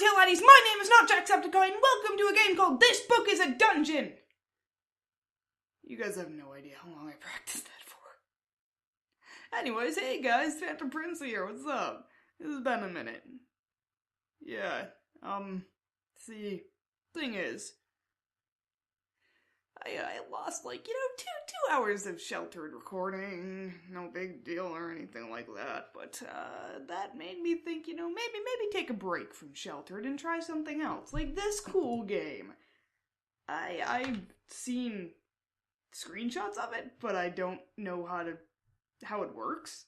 Tail Laddies, my name is not Jacksepticeye, and welcome to a game called This Book is a Dungeon! You guys have no idea how long I practiced that for. Anyways, hey guys, Phantom Prince here, what's up? It's been a minute. Yeah, see, thing is, I lost, two hours of sheltered recording. No big deal or anything like that, but, that made me think, maybe take a break from sheltered and try something else, like this cool game. I've seen screenshots of it, but I don't know how it works.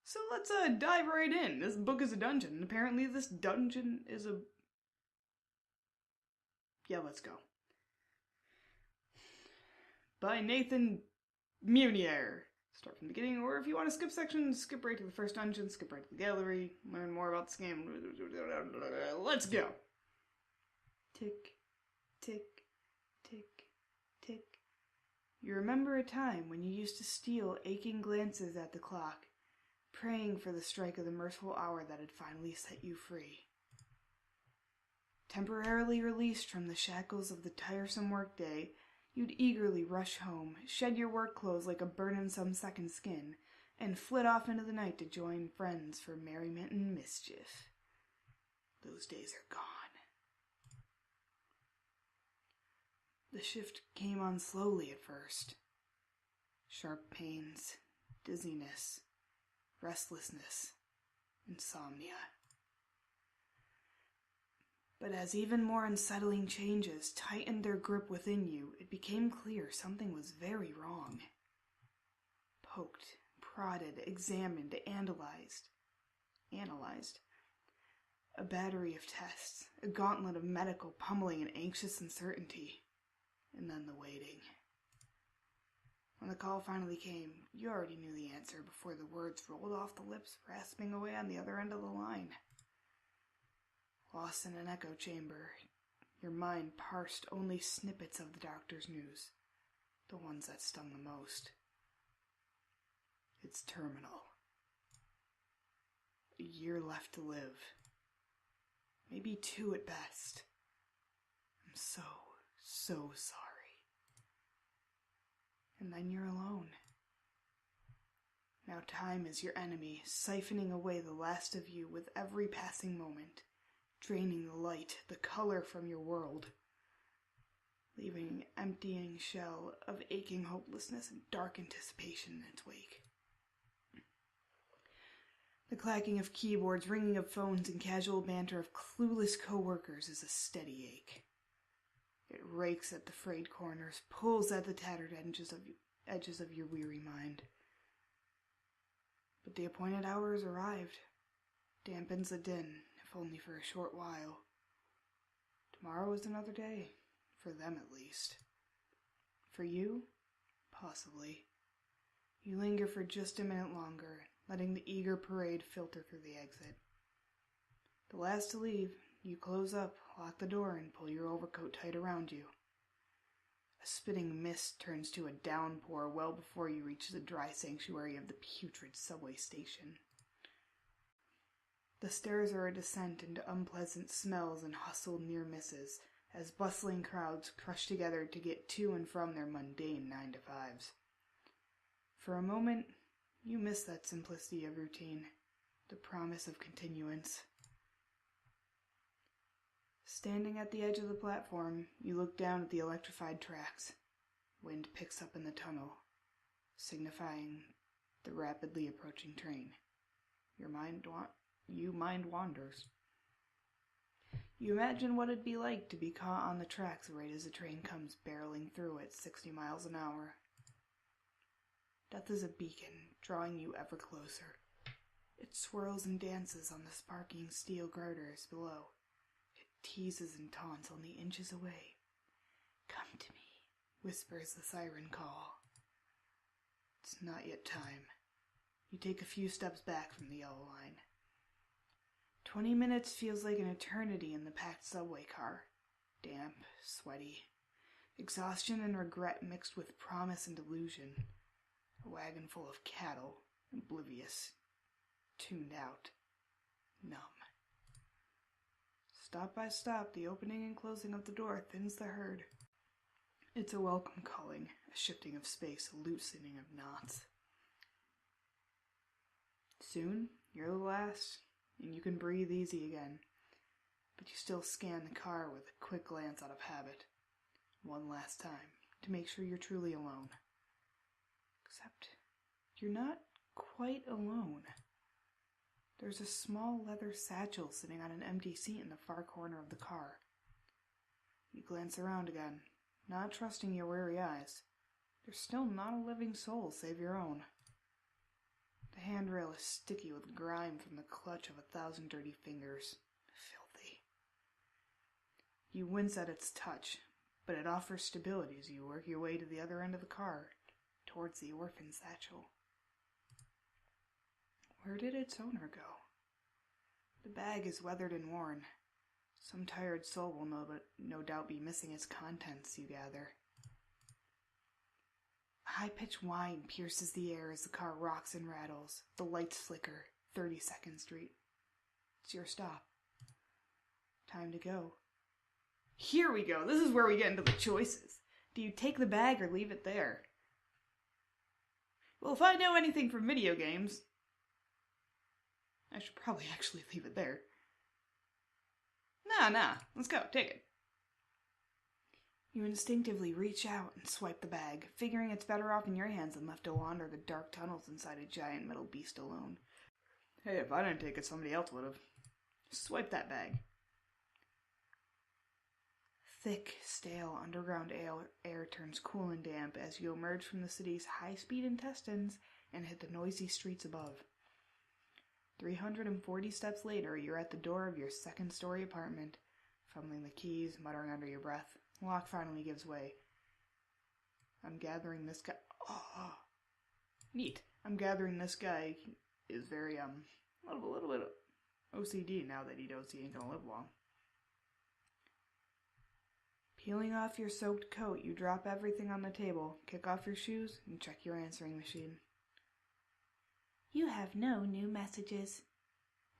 So let's, dive right in. This book is a dungeon, and apparently this dungeon is a... Yeah, let's go. By Nathan Munier. Start from the beginning, or if you want to skip sections, skip right to the first dungeon, skip right to the gallery, learn more about this game. Let's go. Tick, tick, tick, tick. You remember a time when you used to steal aching glances at the clock, praying for the strike of the merciful hour that had finally set you free. Temporarily released from the shackles of the tiresome workday, you'd eagerly rush home, shed your work clothes like a burdensome second skin, and flit off into the night to join friends for merriment and mischief. Those days are gone. The shift came on slowly at first. Sharp pains, dizziness, restlessness, insomnia. But as even more unsettling changes tightened their grip within you, it became clear something was very wrong. Poked, prodded, examined, analyzed. A battery of tests, a gauntlet of medical pummeling and anxious uncertainty. And then the waiting. When the call finally came, you already knew the answer before the words rolled off the lips, rasping away on the other end of the line. Lost in an echo chamber, your mind parsed only snippets of the doctor's news, the ones that stung the most. It's terminal. A year left to live. Maybe 2 at best. I'm so sorry. And then you're alone. Now time is your enemy, siphoning away the last of you with every passing moment, draining the light, the color from your world, leaving an emptying shell of aching hopelessness and dark anticipation in its wake. The clacking of keyboards, ringing of phones, and casual banter of clueless co-workers is a steady ache. It rakes at the frayed corners, pulls at the tattered edges of your weary mind. But the appointed hour has arrived, dampens the din, if only for a short while. Tomorrow is another day, for them at least. For you, possibly. You linger for just a minute longer, letting the eager parade filter through the exit. The last to leave, you close up, lock the door, and pull your overcoat tight around you. A spitting mist turns to a downpour well before you reach the dry sanctuary of the putrid subway station. The stairs are a descent into unpleasant smells and hustled near misses, as bustling crowds crush together to get to and from their mundane 9-to-5s. For a moment, you miss that simplicity of routine, the promise of continuance. Standing at the edge of the platform, you look down at the electrified tracks. Wind picks up in the tunnel, signifying the rapidly approaching train. Your mind wanders. You imagine what it'd be like to be caught on the tracks right as the train comes barreling through at 60 miles an hour. Death is a beacon, drawing you ever closer. It swirls and dances on the sparking steel girders below. Teases and taunts only inches away. Come to me, whispers the siren call. It's not yet time. You take a few steps back from the yellow line. 20 minutes feels like an eternity in the packed subway car. Damp, sweaty. Exhaustion and regret mixed with promise and delusion. A wagon full of cattle, oblivious, tuned out, numb. Stop by stop, the opening and closing of the door thins the herd. It's a welcome calling, a shifting of space, a loosening of knots. Soon, you're the last, and you can breathe easy again. But you still scan the car with a quick glance out of habit. One last time, to make sure you're truly alone. Except, you're not quite alone. There's a small leather satchel sitting on an empty seat in the far corner of the car. You glance around again, not trusting your weary eyes. There's still not a living soul save your own. The handrail is sticky with grime from the clutch of 1,000 dirty fingers. Filthy. You wince at its touch, but it offers stability as you work your way to the other end of the car, towards the orphan satchel. Where did its owner go? The bag is weathered and worn. Some tired soul will no doubt be missing its contents, you gather. A high-pitched whine pierces the air as the car rocks and rattles. The lights flicker. 32nd Street. It's your stop. Time to go. Here we go. This is where we get into the choices. Do you take the bag or leave it there? Well, if I know anything from video games, I should probably actually leave it there. Nah, let's go, take it. You instinctively reach out and swipe the bag, figuring it's better off in your hands than left to wander the dark tunnels inside a giant metal beast alone. Hey, if I didn't take it, somebody else would have. Swipe that bag. Thick, stale underground air turns cool and damp as you emerge from the city's high-speed intestines and hit the noisy streets above. 340 steps later, you're at the door of your second-story apartment, fumbling the keys, muttering under your breath. The lock finally gives way. I'm gathering this guy... Oh, neat. I'm gathering this guy is very, a little bit OCD now that he knows he ain't gonna live long. Peeling off your soaked coat, you drop everything on the table, kick off your shoes, and check your answering machine. You have no new messages.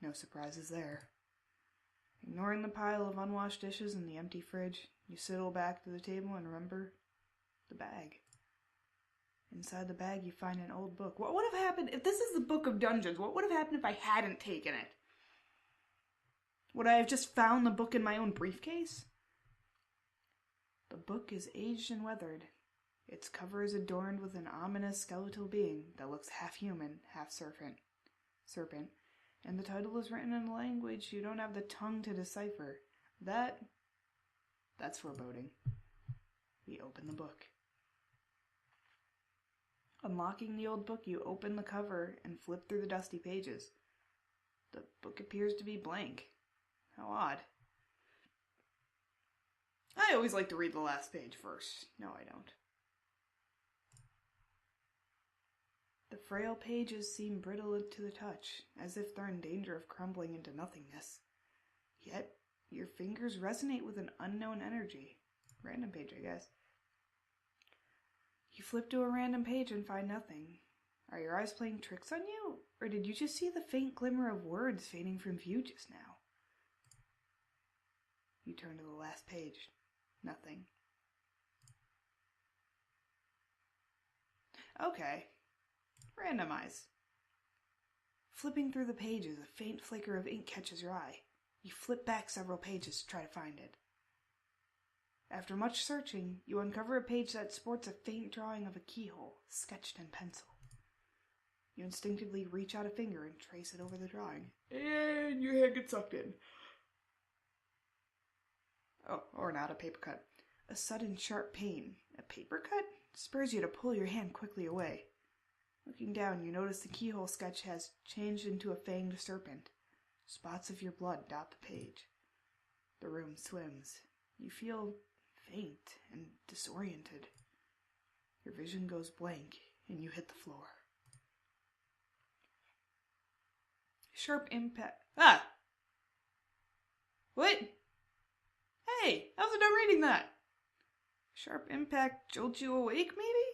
No surprises there. Ignoring the pile of unwashed dishes and the empty fridge, you sidle back to the table and remember the bag. Inside the bag, you find an old book. What would have happened if this is the Book of Dungeons? What would have happened if I hadn't taken it? Would I have just found the book in my own briefcase? The book is aged and weathered. Its cover is adorned with an ominous skeletal being that looks half human, half serpent, and the title is written in a language you don't have the tongue to decipher. That's foreboding. We open the book. Unlocking the old book, you open the cover and flip through the dusty pages. The book appears to be blank. How odd. I always like to read the last page first. No, I don't. The frail pages seem brittle to the touch, as if they're in danger of crumbling into nothingness. Yet, your fingers resonate with an unknown energy. Random page, I guess. You flip to a random page and find nothing. Are your eyes playing tricks on you? Or did you just see the faint glimmer of words fading from view just now? You turn to the last page. Nothing. Okay. Randomize. Flipping through the pages, a faint flicker of ink catches your eye. You flip back several pages to try to find it. After much searching, you uncover a page that sports a faint drawing of a keyhole, sketched in pencil. You instinctively reach out a finger and trace it over the drawing. And your hand gets sucked in. Oh, or not, a paper cut. A sudden sharp pain, a paper cut, spurs you to pull your hand quickly away. Looking down, you notice the keyhole sketch has changed into a fanged serpent. Spots of your blood dot the page. The room swims. You feel faint and disoriented. Your vision goes blank, and you hit the floor. Sharp impact. Ah! What? Hey, I was done reading that. Sharp impact jolts you awake, maybe?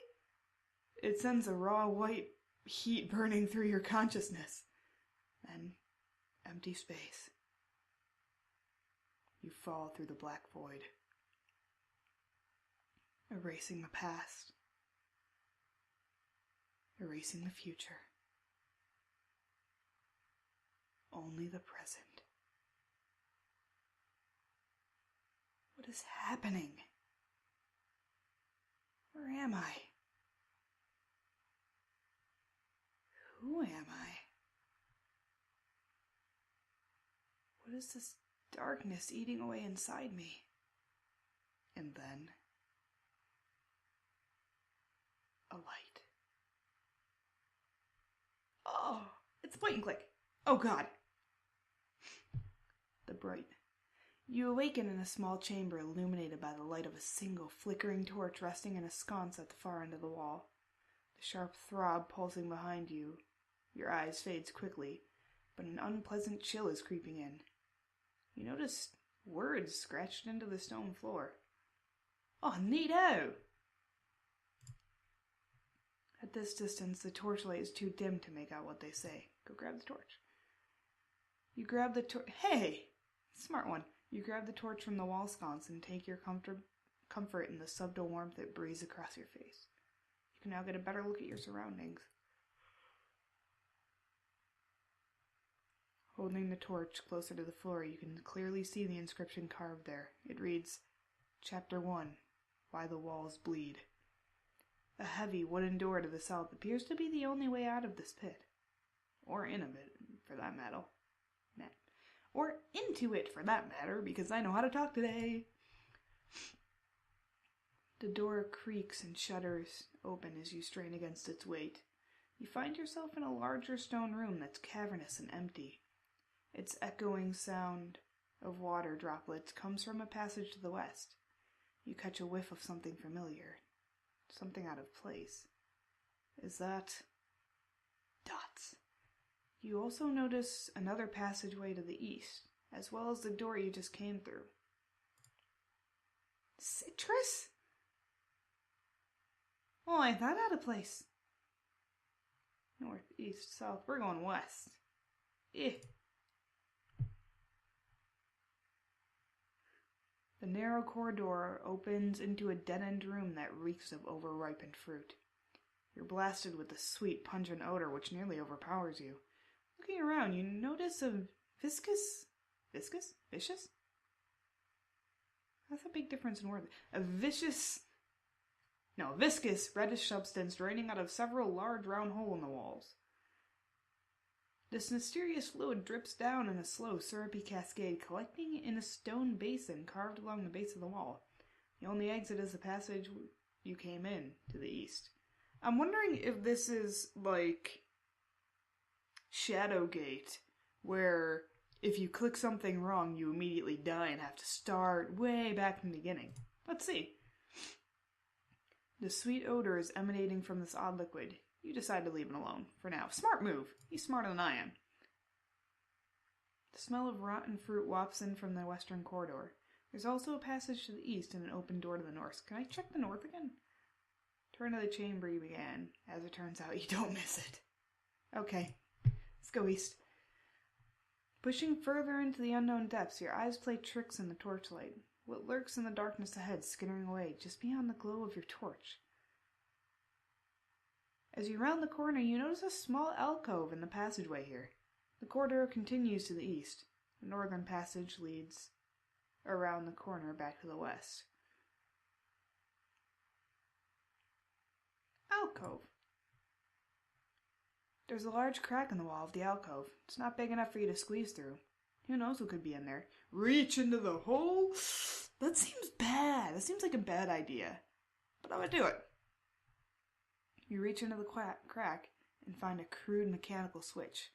It sends a raw white heat burning through your consciousness. Then, empty space. You fall through the black void, erasing the past, erasing the future. Only the present. What is happening? Where am I? Who am I? What is this darkness eating away inside me? And then, a light. Oh, it's point and click. Oh God. The bright. You awaken in a small chamber illuminated by the light of a single flickering torch resting in a sconce at the far end of the wall. The sharp throb pulsing behind you. Your eyes fades quickly, but an unpleasant chill is creeping in. You notice words scratched into the stone floor. Oh, neato! At this distance, the torchlight is too dim to make out what they say. Go grab the torch. You grab the torch. Hey! Smart one. You grab the torch from the wall sconce and take your comfort in the subtle warmth that breathes across your face. You can now get a better look at your surroundings. Holding the torch closer to the floor, you can clearly see the inscription carved there. It reads, Chapter 1, Why the Walls Bleed. A heavy wooden door to the south appears to be the only way out of this pit. Or in of it, for that matter. Or into it, for that matter, because I know how to talk today. The door creaks and shudders open as you strain against its weight. You find yourself in a larger stone room that's cavernous and empty. Its echoing sound of water droplets comes from a passage to the west. You catch a whiff of something familiar. Something out of place. Is that dots? You also notice another passageway to the east, as well as the door you just came through. Citrus? Oh, ain't that out of place? North, east, south. We're going west. The narrow corridor opens into a dead-end room that reeks of overripened fruit. You're blasted with the sweet, pungent odor which nearly overpowers you. Looking around, you notice a viscous? Vicious? That's a big difference in words. A viscous, reddish substance draining out of several large round holes in the walls. This mysterious fluid drips down in a slow, syrupy cascade, collecting in a stone basin carved along the base of the wall. The only exit is the passage you came in, to the east. I'm wondering if this is like Shadowgate, where if you click something wrong, you immediately die and have to start way back from the beginning. Let's see. The sweet odor is emanating from this odd liquid. You decide to leave it alone, for now. Smart move. He's smarter than I am. The smell of rotten fruit wafts in from the western corridor. There's also a passage to the east and an open door to the north. Can I check the north again? Turn to the chamber you began. As it turns out, you don't miss it. Okay. Let's go east. Pushing further into the unknown depths, your eyes play tricks in the torchlight. What lurks in the darkness ahead, skittering away just beyond the glow of your torch? As you round the corner, you notice a small alcove in the passageway here. The corridor continues to the east. The northern passage leads around the corner back to the west. Alcove. There's a large crack in the wall of the alcove. It's not big enough for you to squeeze through. Who knows what could be in there? Reach into the hole? That seems bad. That seems like a bad idea. But I'm gonna do it. You reach into the crack and find a crude mechanical switch.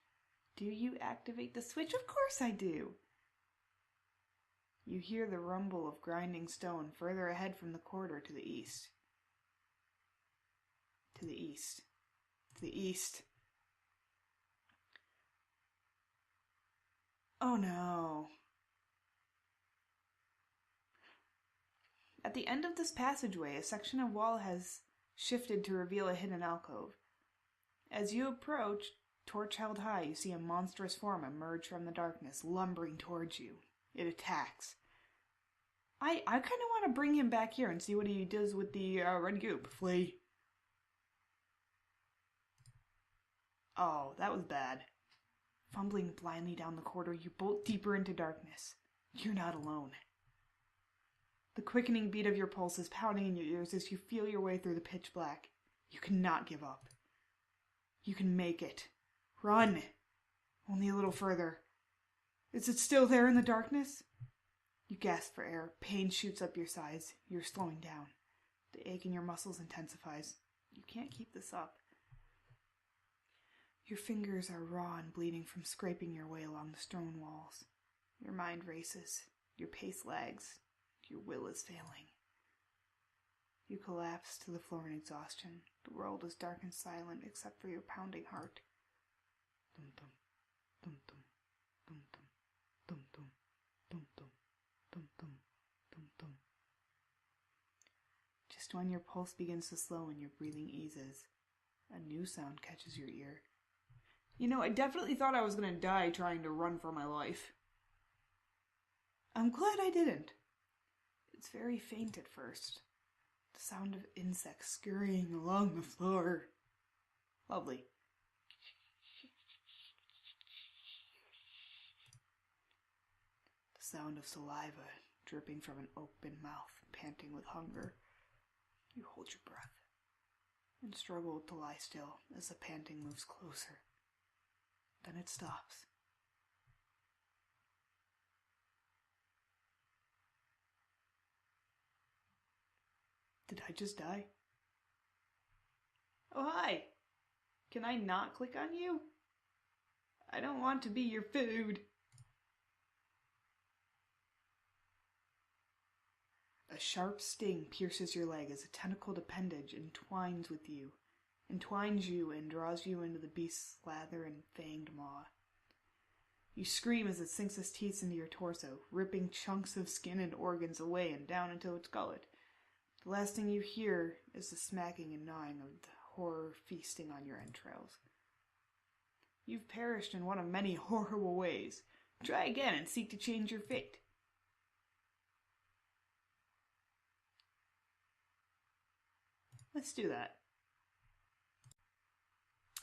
Do you activate the switch? Of course I do. You hear the rumble of grinding stone further ahead from the corridor to the east. To the east. To the east. Oh no. At the end of this passageway, a section of wall has shifted to reveal a hidden alcove. As you approach, torch held high, you see a monstrous form emerge from the darkness, lumbering towards you. It attacks. I kind of want to bring him back here and see what he does with the red goop. Flee. Oh, that was bad. Fumbling blindly down the corridor, you bolt deeper into darkness. You're not alone. The quickening beat of your pulse is pounding in your ears as you feel your way through the pitch black. You cannot give up. You can make it. Run! Only a little further. Is it still there in the darkness? You gasp for air. Pain shoots up your sides. You're slowing down. The ache in your muscles intensifies. You can't keep this up. Your fingers are raw and bleeding from scraping your way along the stone walls. Your mind races. Your pace lags. Your will is failing. You collapse to the floor in exhaustion. The world is dark and silent except for your pounding heart. Dum-dum, dum-dum, dum-dum, dum-dum, dum-dum, dum-dum, dum-dum. Just when your pulse begins to slow and your breathing eases, a new sound catches your ear. You know, I definitely thought I was going to die trying to run for my life. I'm glad I didn't. It's very faint at first. The sound of insects scurrying along the floor. Lovely. The sound of saliva dripping from an open mouth, panting with hunger. You hold your breath and struggle to lie still as the panting moves closer. Then it stops. Did I just die? Oh, hi! Can I not click on you? I don't want to be your food. A sharp sting pierces your leg as a tentacled appendage entwines you and draws you into the beast's lather and fanged maw. You scream as it sinks its teeth into your torso, ripping chunks of skin and organs away and down into its gullet. The last thing you hear is the smacking and gnawing of the horror feasting on your entrails. You've perished in one of many horrible ways. Try again and seek to change your fate. Let's do that.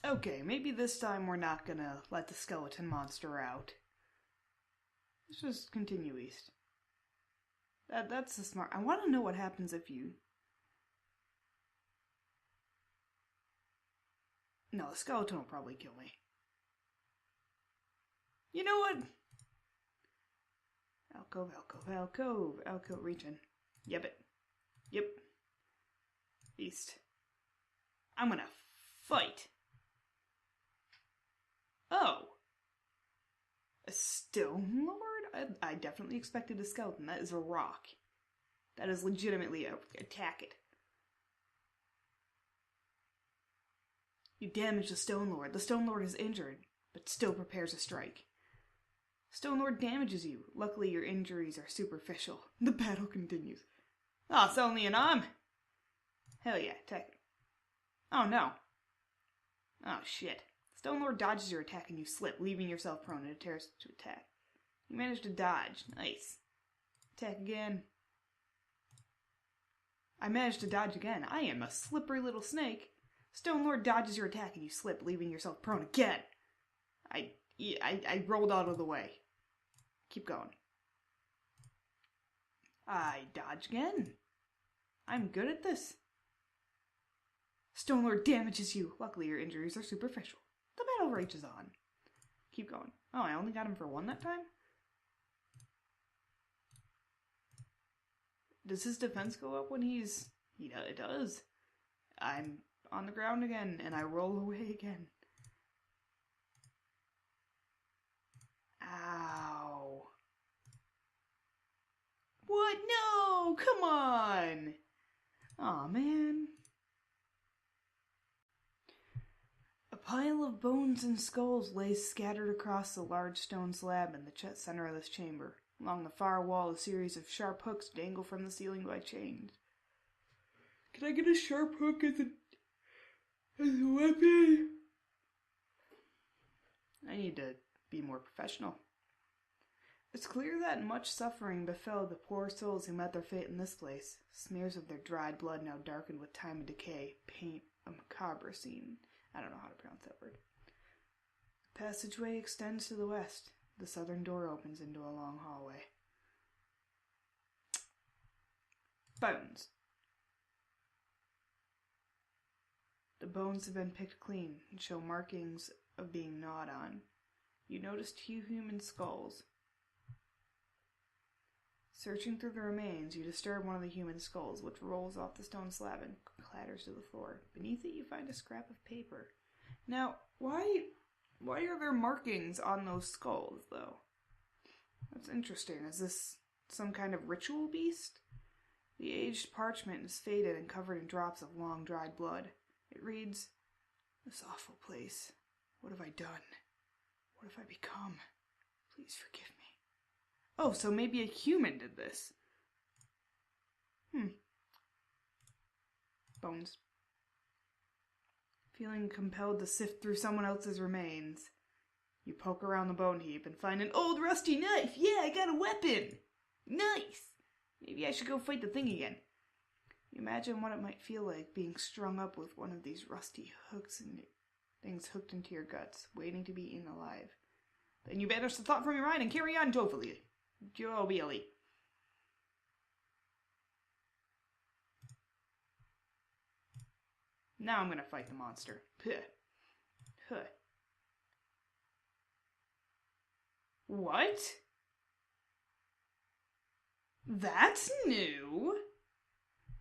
Okay, maybe this time we're not gonna let the skeleton monster out. Let's just continue east. That's the smart. I want to know what happens if you... No, the skeleton will probably kill me. You know what? Alcove, alcove, alcove, alcove region. Yep it. Yep. East. I'm gonna fight. Oh. A stone lord? I definitely expected a skeleton. That is a rock. That is legitimately attack it. You damage the Stone Lord. The Stone Lord is injured, but still prepares a strike. Stone Lord damages you. Luckily, your injuries are superficial. The battle continues. Oh, it's only an arm. Hell yeah, attack it. Oh no. Oh shit. Stone Lord dodges your attack and you slip, leaving yourself prone and tears to attack. You managed to dodge. Nice. Attack again. I managed to dodge again. I am a slippery little snake. Stone Lord dodges your attack and you slip, leaving yourself prone again. I rolled out of the way. Keep going. I dodge again. I'm good at this. Stone Lord damages you. Luckily, your injuries are superficial. The battle rages on. Keep going. Oh, I only got him for one that time? Does his defense go up when he's... It does. I'm on the ground again, and I roll away again. Ow. What? No! Come on! Aw, man. A pile of bones and skulls lays scattered across the large stone slab in the center of this chamber. Along the far wall, a series of sharp hooks dangle from the ceiling by chains. Can I get a sharp hook as a weapon? I need to be more professional. It's clear that much suffering befell the poor souls who met their fate in this place. Smears of their dried blood now darkened with time and decay paint a macabre scene. I don't know how to pronounce that word. The passageway extends to the west. The southern door opens into a long hallway. Bones. The bones have been picked clean and show markings of being gnawed on. You notice 2 human skulls. Searching through the remains, you disturb one of the human skulls, which rolls off the stone slab and clatters to the floor. Beneath it, you find a scrap of paper. Now, why are there markings on those skulls, though? That's interesting. Is this some kind of ritual beast? The aged parchment is faded and covered in drops of long, dried blood. It reads, "This awful place. What have I done? What have I become? Please forgive me." Oh, so maybe a human did this. Bones. Feeling compelled to sift through someone else's remains, you poke around the bone heap and find an old rusty knife. Yeah, I got a weapon. Nice. Maybe I should go fight the thing again. You imagine what it might feel like being strung up with one of these rusty hooks and things hooked into your guts, waiting to be eaten alive. Then you banish the thought from your mind and carry on joyfully. Jovially. Now I'm gonna fight the monster. What? That's new!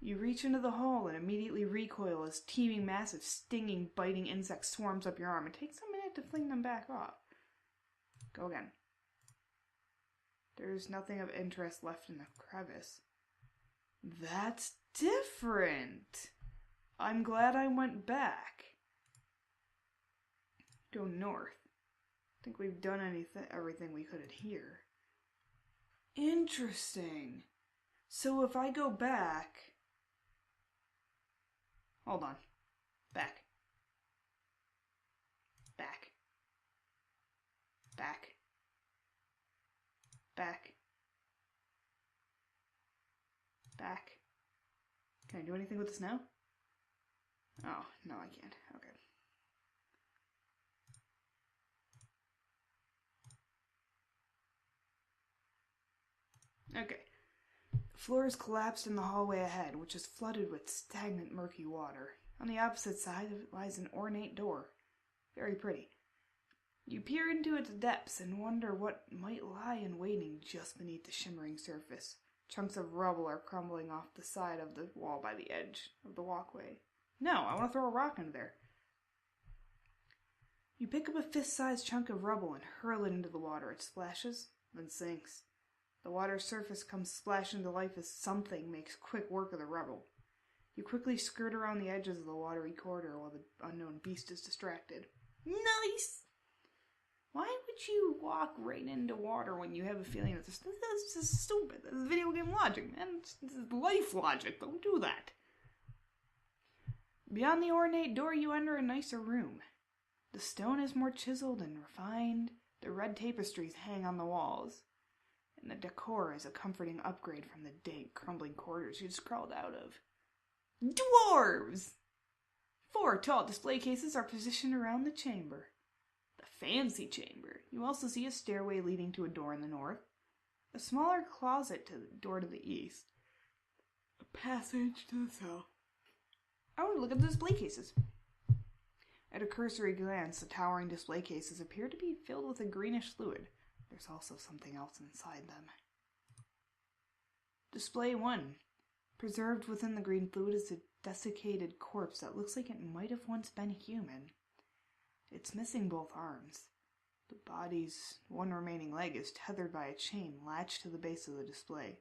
You reach into the hole and immediately recoil as teeming mass of stinging, biting insects swarms up your arm. It takes a minute to fling them back off. Go again. There's nothing of interest left in the crevice. That's different! I'm glad I went back. Go north. I think we've done everything we could here. Interesting. So if I go back... Hold on. Back. Back. Back. Back. Back. Can I do anything with this now? Oh, no, I can't. Okay. The floor is collapsed in the hallway ahead, which is flooded with stagnant, murky water. On the opposite side of it lies an ornate door. Very pretty. You peer into its depths and wonder what might lie in waiting just beneath the shimmering surface. Chunks of rubble are crumbling off the side of the wall by the edge of the walkway. No, I want to throw a rock into there. You pick up a fist-sized chunk of rubble and hurl it into the water. It splashes, then sinks. The water's surface comes splashing to life as something makes quick work of the rubble. You quickly skirt around the edges of the watery corridor while the unknown beast is distracted. Nice! Why would you walk right into water when you have a feeling that this is stupid? This is video game logic, man. This is life logic. Don't do that. Beyond the ornate door, you enter a nicer room. The stone is more chiseled and refined. The red tapestries hang on the walls. And the decor is a comforting upgrade from the dank, crumbling quarters you just crawled out of. Dwarves! 4 tall display cases are positioned around the chamber. The fancy chamber. You also see a stairway leading to a door in the north, a smaller closet to the door to the east, a passage to the south. Oh, look at the display cases. At a cursory glance, the towering display cases appear to be filled with a greenish fluid. There's also something else inside them. Display 1. Preserved within the green fluid is a desiccated corpse that looks like it might have once been human. It's missing both arms. The body's one remaining leg is tethered by a chain latched to the base of the display.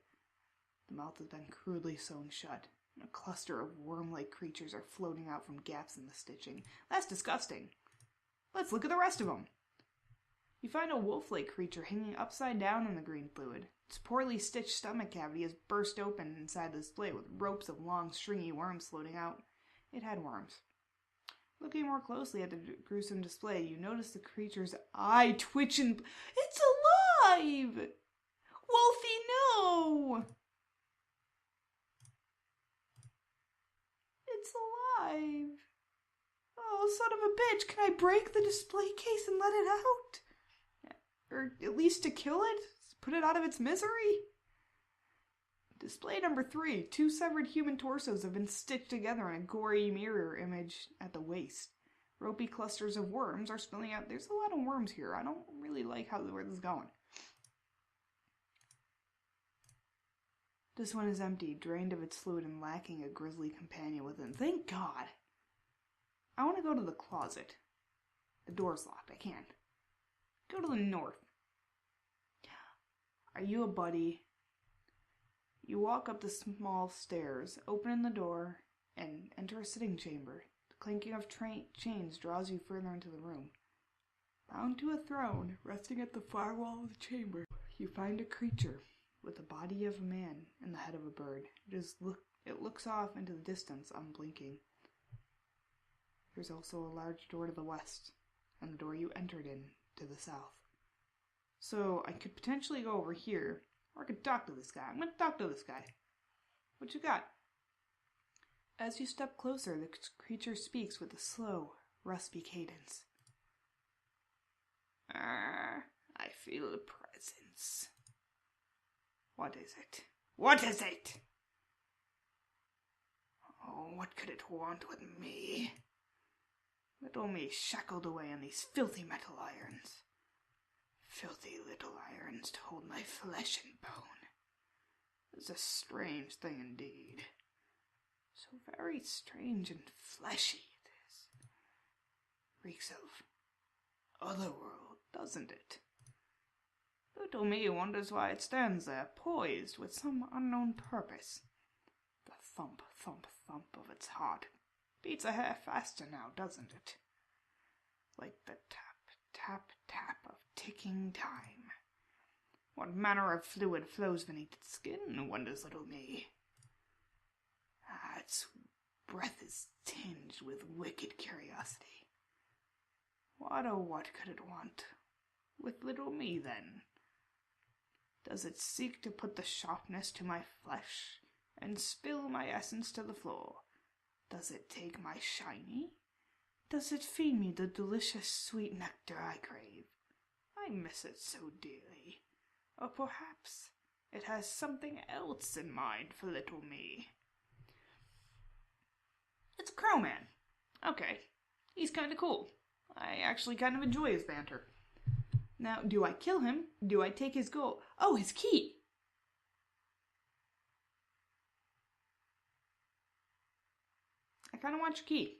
The mouth has been crudely sewn shut, and a cluster of worm-like creatures are floating out from gaps in the stitching. That's disgusting. Let's look at the rest of them. You find a wolf-like creature hanging upside down in the green fluid. Its poorly stitched stomach cavity is burst open inside the display with ropes of long, stringy worms floating out. It had worms. Looking more closely at the gruesome display, you notice the creature's eye twitch and... It's alive! It's alive. Oh, son of a bitch, can I break the display case and let it out? Or at least to kill it? Put it out of its misery? Display number 3. 2 severed human torsos have been stitched together in a gory mirror image at the waist. Ropey clusters of worms are spilling out. There's a lot of worms here. I don't really like where this is going. This one is empty, drained of its fluid and lacking a grisly companion within. Thank God. I want to go to the closet. The door's locked. I can't. Go to the north. Are you a buddy? You walk up the small stairs, open the door, and enter a sitting chamber. The clinking of chains draws you further into the room. Bound to a throne, resting at the far wall of the chamber, you find a creature with the body of a man and the head of a bird. It looks off into the distance, unblinking. There's also a large door to the west, and the door you entered in to the south. So I could potentially go over here, or I could talk to this guy. I'm going to talk to this guy. What you got? As you step closer, the creature speaks with a slow, raspy cadence. I feel a presence. What is it? What is it? Oh, what could it want with me? Little me shackled away in these filthy metal irons. Filthy little irons to hold my flesh and bone. It's a strange thing indeed. So very strange and fleshy it is. Reeks of otherworld, doesn't it? Little me wonders why it stands there, poised with some unknown purpose. The thump, thump, thump of its heart beats a hair faster now, doesn't it? Like the tap, tap, tap of ticking time. What manner of fluid flows beneath its skin, wonders little me. Its breath is tinged with wicked curiosity. What oh what could it want with little me, then? Does it seek to put the sharpness to my flesh and spill my essence to the floor? Does it take my shiny? Does it feed me the delicious sweet nectar I crave? I miss it so dearly. Or perhaps it has something else in mind for little me. It's a crow man. Okay, he's kind of cool. I actually kind of enjoy his banter. Now, do I kill him? Do I take his gold? Oh, his key! I kind of want your key.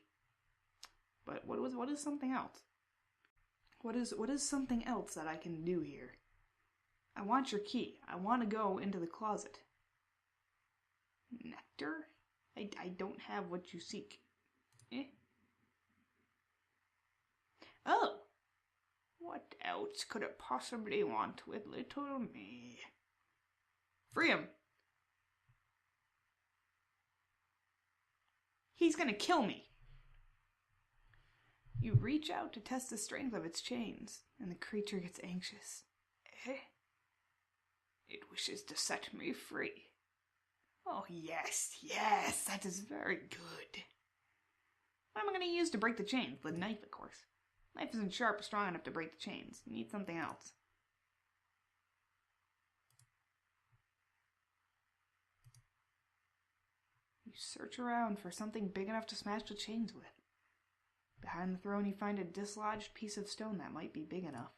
But what is something else? What is something else that I can do here? I want your key. I want to go into the closet. Nectar? I don't have what you seek. Oh! What else could it possibly want with little me? Free him! He's gonna kill me! You reach out to test the strength of its chains, and the creature gets anxious. It wishes to set me free. Oh, yes, that is very good. What am I going to use to break the chains? The knife, of course. Knife isn't sharp or strong enough to break the chains. You need something else. You search around for something big enough to smash the chains with. Behind the throne you find a dislodged piece of stone that might be big enough.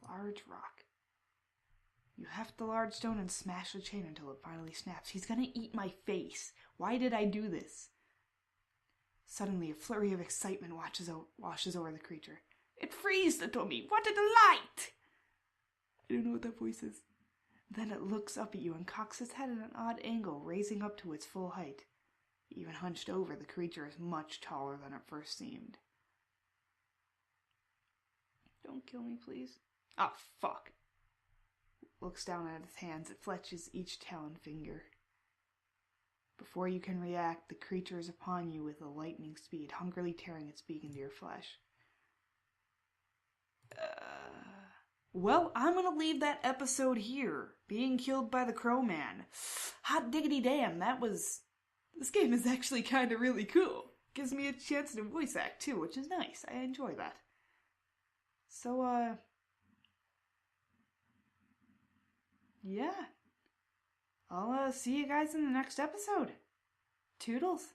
Large rock. You heft the large stone and smash the chain until it finally snaps. He's gonna eat my face. Why did I do this? Suddenly, a flurry of excitement washes over the creature. It frees little me. What a delight! I don't know what that voice is. Then it looks up at you and cocks its head at an odd angle, raising up to its full height. Even hunched over, the creature is much taller than it first seemed. Don't kill me, please. Oh, fuck. Looks down at its hands. It fletches each talon finger. Before you can react, the creature is upon you with a lightning speed, hungrily tearing its beak into your flesh. Well, I'm gonna leave that episode here. being killed by the Crow Man. Hot diggity damn, this game is actually kind of really cool. Gives me a chance to voice act too, which is nice. I enjoy that. So, yeah. I'll see you guys in the next episode. Toodles.